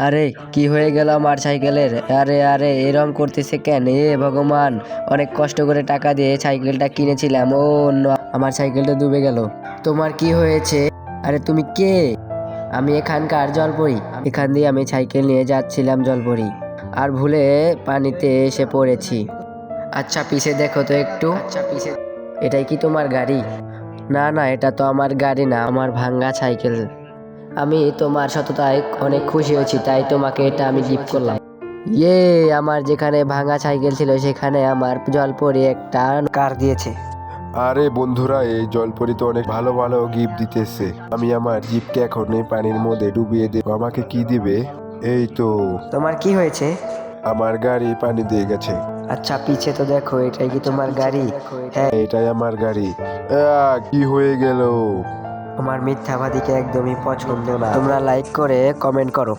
আরে কি হয়ে গেল আমার সাইকেলের? আরে আরে এরম করতেছে কেন? ভগবান, অনেক কষ্ট করে টাকা দিয়ে সাইকেলটা কিনেছিলাম। ও no, আমার সাইকেলটা ডুবে গেল। তোমার কি হয়েছে? আরে তুমি কে? আমি এখানকার জলপরি। এখান দিয়ে আমি সাইকেল নিয়ে যাচ্ছিলাম জলপরি, আর ভুলে পানিতে এসে পড়েছি। আচ্ছা পিছে দেখো তো একটু। এটাই কি তোমার গাড়ি? না না, এটা তো আমার গাড়ি না, আমার ভাঙ্গা সাইকেল। আমি তোমার সততায় অনেক খুশি হয়েছি, তাই তোমাকে এটা আমি গিফট করলাম। ইয়ে, আমার যেখানে ভাঙা সাইকেল ছিল সেখানে আমার জলপরি একটা কার দিয়েছে। আরে বন্ধুরা, এই জলপরি তো অনেক ভালো ভালো গিফট দিতেছে। আমি আমার জিপকে এখন এই পানির মধ্যে ডুবিয়ে দেব। আমাকে কি দিবে? এই তো, তোমার কি হয়েছে? আমার গাড়ি পানি দিয়ে গেছে। আচ্ছা পিছে তো দেখো, এটাই কি তোমার গাড়ি? হ্যাঁ। এটাই আমার গাড়ি। কি হয়ে গেল? আমার মিথ্যাবাদীকে একদমই পছন্দ না। তোমরা লাইক করে কমেন্ট করো।